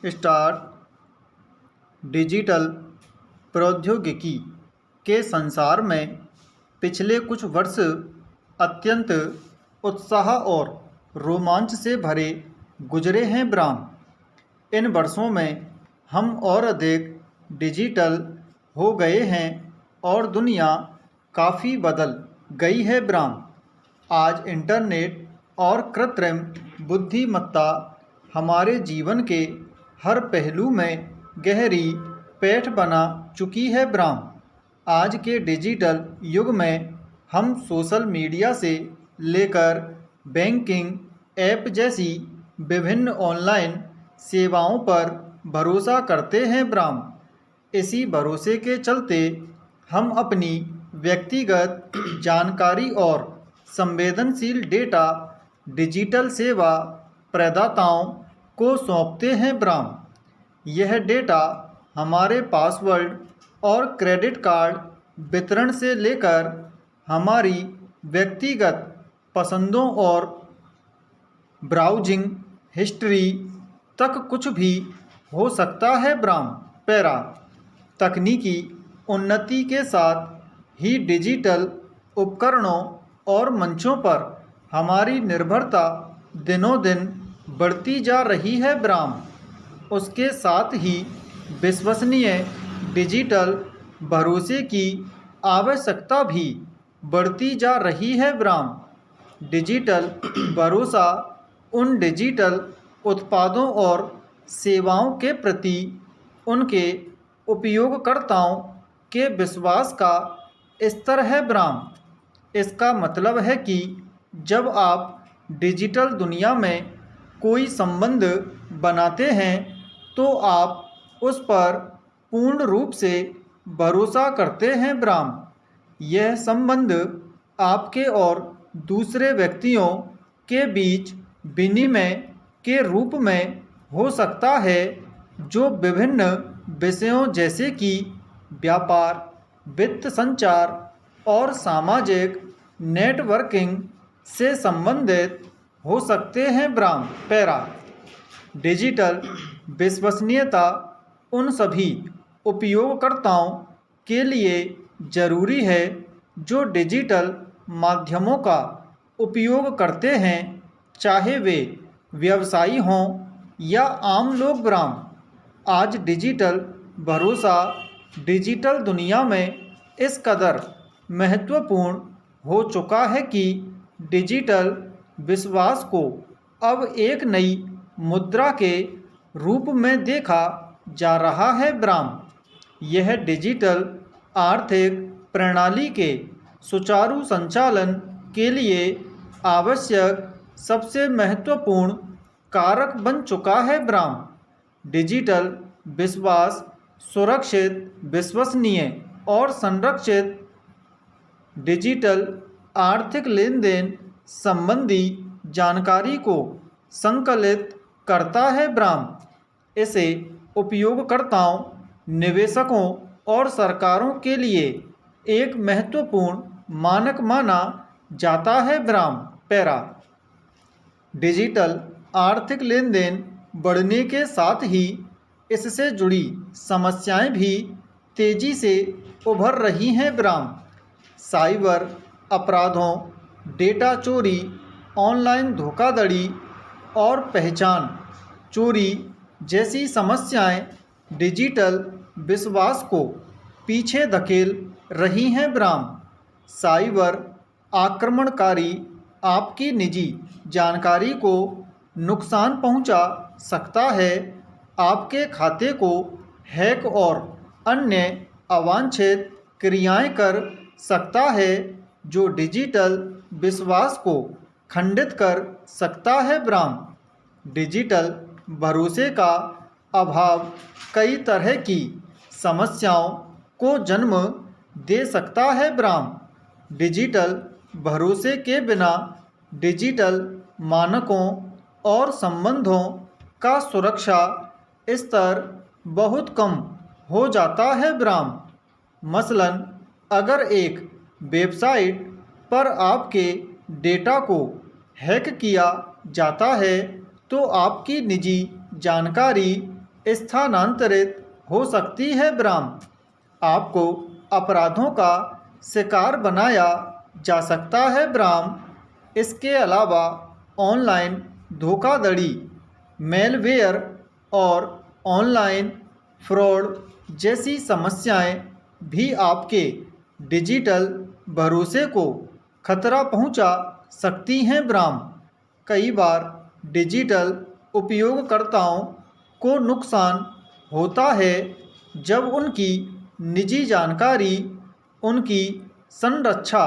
Start. Digital प्रौद्योगिकी के संसार में पिछले कुछ वर्ष अत्यंत उत्साह और रोमांच से भरे गुजरे हैं ब्राम। इन वर्षों में हम और अधिक डिजिटल हो गए हैं और दुनिया काफ़ी बदल गई है ब्राम। आज इंटरनेट और कृत्रिम बुद्धिमत्ता हमारे जीवन के हर पहलू में गहरी पैठ बना चुकी है ब्राम। आज के डिजिटल युग में हम सोशल मीडिया से लेकर बैंकिंग ऐप जैसी विभिन्न ऑनलाइन सेवाओं पर भरोसा करते हैं ब्राम। इसी भरोसे के चलते हम अपनी व्यक्तिगत जानकारी और संवेदनशील डेटा डिजिटल सेवा प्रदाताओं को सौंपते हैं ब्राम। यह डेटा हमारे पासवर्ड और क्रेडिट कार्ड वितरण से लेकर हमारी व्यक्तिगत पसंदों और ब्राउजिंग हिस्ट्री तक कुछ भी हो सकता है ब्राम। पैरा। तकनीकी उन्नति के साथ ही डिजिटल उपकरणों और मंचों पर हमारी निर्भरता दिनों दिन बढ़ती जा रही है ब्राम। उसके साथ ही विश्वसनीय डिजिटल भरोसे की आवश्यकता भी बढ़ती जा रही है ब्राम। डिजिटल भरोसा उन डिजिटल उत्पादों और सेवाओं के प्रति उनके उपयोगकर्ताओं के विश्वास का स्तर है ब्राम। इसका मतलब है कि जब आप डिजिटल दुनिया में कोई संबंध बनाते हैं तो आप उस पर पूर्ण रूप से भरोसा करते हैं ब्राम। यह संबंध आपके और दूसरे व्यक्तियों के बीच विनिमय के रूप में हो सकता है जो विभिन्न विषयों जैसे कि व्यापार, वित्त, संचार और सामाजिक नेटवर्किंग से संबंधित हो सकते हैं ब्राम। पैरा। डिजिटल विश्वसनीयता उन सभी उपयोगकर्ताओं के लिए ज़रूरी है जो डिजिटल माध्यमों का उपयोग करते हैं, चाहे वे व्यवसायी हों या आम लोग ब्राम। आज डिजिटल भरोसा डिजिटल दुनिया में इस कदर महत्वपूर्ण हो चुका है कि डिजिटल विश्वास को अब एक नई मुद्रा के रूप में देखा जा रहा है ब्राम। यह डिजिटल आर्थिक प्रणाली के सुचारू संचालन के लिए आवश्यक सबसे महत्वपूर्ण कारक बन चुका है ब्राम। डिजिटल विश्वास सुरक्षित, विश्वसनीय और संरक्षित डिजिटल आर्थिक लेन देन संबंधी जानकारी को संकलित करता है ब्राम। इसे उपयोगकर्ताओं, निवेशकों और सरकारों के लिए एक महत्वपूर्ण मानक माना जाता है ब्राम। पैरा। डिजिटल आर्थिक लेन देन बढ़ने के साथ ही इससे जुड़ी समस्याएं भी तेजी से उभर रही हैं ब्राम। साइबर अपराधों, डेटा चोरी, ऑनलाइन धोखाधड़ी और पहचान चोरी जैसी समस्याएं डिजिटल विश्वास को पीछे धकेल रही हैं ब्राम। साइबर आक्रमणकारी आपकी निजी जानकारी को नुकसान पहुंचा सकता है, आपके खाते को हैक और अन्य अवांछित क्रियाएं कर सकता है जो डिजिटल विश्वास को खंडित कर सकता है ब्राम। डिजिटल भरोसे का अभाव कई तरह की समस्याओं को जन्म दे सकता है ब्राम। डिजिटल भरोसे के बिना डिजिटल मानकों और संबंधों का सुरक्षा स्तर बहुत कम हो जाता है ब्राम। मसलन अगर एक वेबसाइट पर आपके डेटा को हैक किया जाता है तो आपकी निजी जानकारी स्थानांतरित हो सकती है। ब्राह्म आपको अपराधों का शिकार बनाया जा सकता है। ब्राह्म इसके अलावा ऑनलाइन धोखाधड़ी, मेलवेयर और ऑनलाइन फ्रॉड जैसी समस्याएं भी आपके डिजिटल भरोसे को खतरा पहुंचा सकती हैं। ब्राह्म कई बार डिजिटल उपयोगकर्ताओं को नुकसान होता है जब उनकी निजी जानकारी उनकी संरक्षा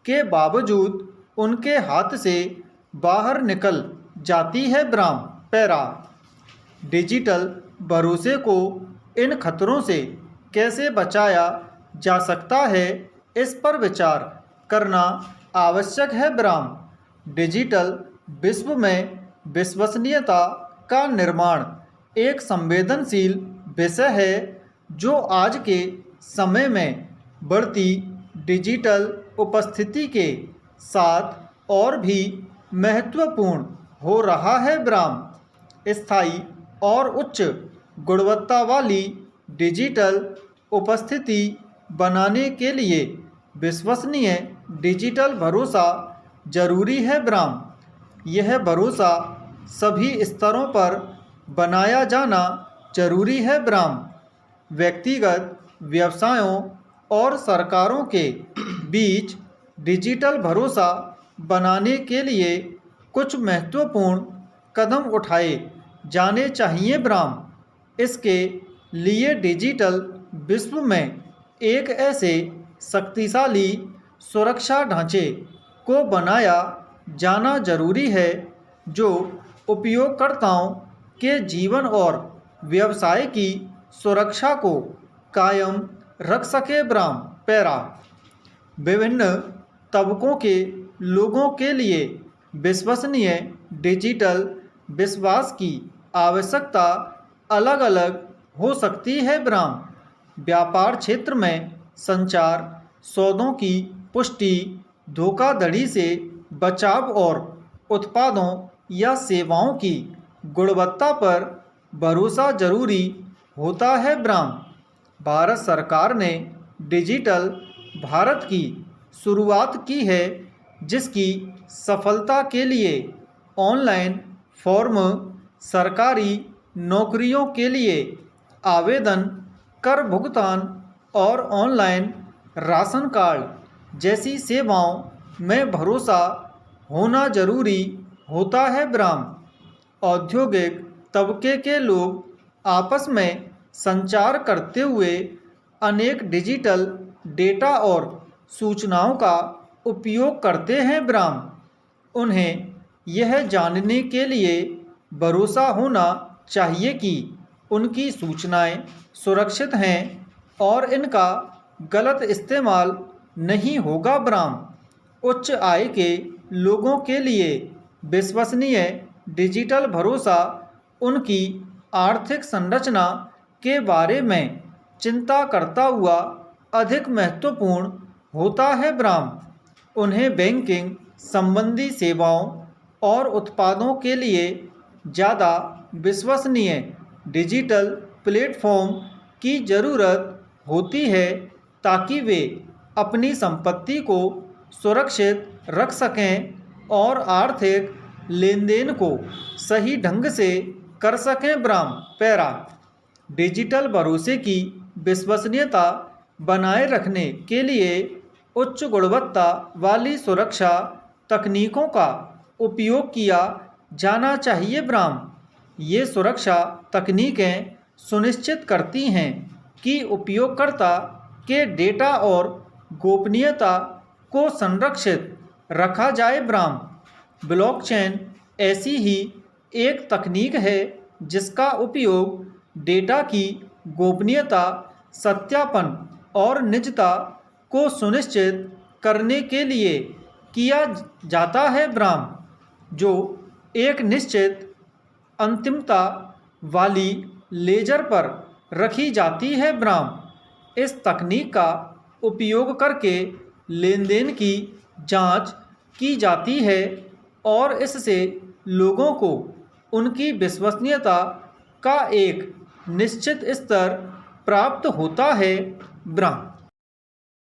के बावजूद उनके हाथ से बाहर निकल जाती है। ब्राह्म पैरा डिजिटल भरोसे को इन खतरों से कैसे बचाया जा सकता है, इस पर विचार करना आवश्यक है। ब्राह्म डिजिटल विश्व में विश्वसनीयता का निर्माण एक संवेदनशील विषय है जो आज के समय में बढ़ती डिजिटल उपस्थिति के साथ और भी महत्वपूर्ण हो रहा है। ब्राह्म स्थायी और उच्च गुणवत्ता वाली डिजिटल उपस्थिति बनाने के लिए विश्वसनीय डिजिटल भरोसा जरूरी है। ब्राह्म यह भरोसा सभी स्तरों पर बनाया जाना जरूरी है। ब्राह्म व्यक्तिगत, व्यवसायों और सरकारों के बीच डिजिटल भरोसा बनाने के लिए कुछ महत्वपूर्ण कदम उठाए जाने चाहिए। ब्राह्म इसके लिए डिजिटल विश्व में एक ऐसे शक्तिशाली सुरक्षा ढांचे को बनाया जाना जरूरी है जो उपयोगकर्ताओं के जीवन और व्यवसाय की सुरक्षा को कायम रख सके। ब्राह्म पैरा विभिन्न तबकों के लोगों के लिए विश्वसनीय डिजिटल विश्वास की आवश्यकता अलग अलग हो सकती है। ब्राह्म व्यापार क्षेत्र में संचार, सौदों की पुष्टि, धोखाधड़ी से बचाव और उत्पादों या सेवाओं की गुणवत्ता पर भरोसा जरूरी होता है। ब्राह्म भारत सरकार ने डिजिटल भारत की शुरुआत की है जिसकी सफलता के लिए ऑनलाइन फॉर्म, सरकारी नौकरियों के लिए आवेदन, कर भुगतान और ऑनलाइन राशन कार्ड जैसी सेवाओं में भरोसा होना जरूरी होता है। ब्राह्म औद्योगिक तबके के लोग आपस में संचार करते हुए अनेक डिजिटल डेटा और सूचनाओं का उपयोग करते हैं। ब्राह्म उन्हें यह जानने के लिए भरोसा होना चाहिए कि उनकी सूचनाएं सुरक्षित हैं और इनका गलत इस्तेमाल नहीं होगा। ब्राह्म उच्च आय के लोगों के लिए विश्वसनीय डिजिटल भरोसा उनकी आर्थिक संरचना के बारे में चिंता करता हुआ अधिक महत्वपूर्ण होता है। ब्राह्म उन्हें बैंकिंग संबंधी सेवाओं और उत्पादों के लिए ज़्यादा विश्वसनीय डिजिटल प्लेटफॉर्म की ज़रूरत होती है ताकि वे अपनी संपत्ति को सुरक्षित रख सकें और आर्थिक लेन देन को सही ढंग से कर सकें। ब्राह्म पैरा डिजिटल भरोसे की विश्वसनीयता बनाए रखने के लिए उच्च गुणवत्ता वाली सुरक्षा तकनीकों का उपयोग किया जाना चाहिए। ब्राह्म ये सुरक्षा तकनीकें सुनिश्चित करती हैं कि उपयोगकर्ता के डेटा और गोपनीयता को संरक्षित रखा जाए। ब्राह्म ब्लॉकचेन ऐसी ही एक तकनीक है जिसका उपयोग डेटा की गोपनीयता, सत्यापन और निजता को सुनिश्चित करने के लिए किया जाता है। ब्राह्म जो एक निश्चित अंतिमता वाली लेजर पर रखी जाती है। ब्राह्म इस तकनीक का उपयोग करके लेन देन की जांच की जाती है और इससे लोगों को उनकी विश्वसनीयता का एक निश्चित स्तर प्राप्त होता है ब्रह्म।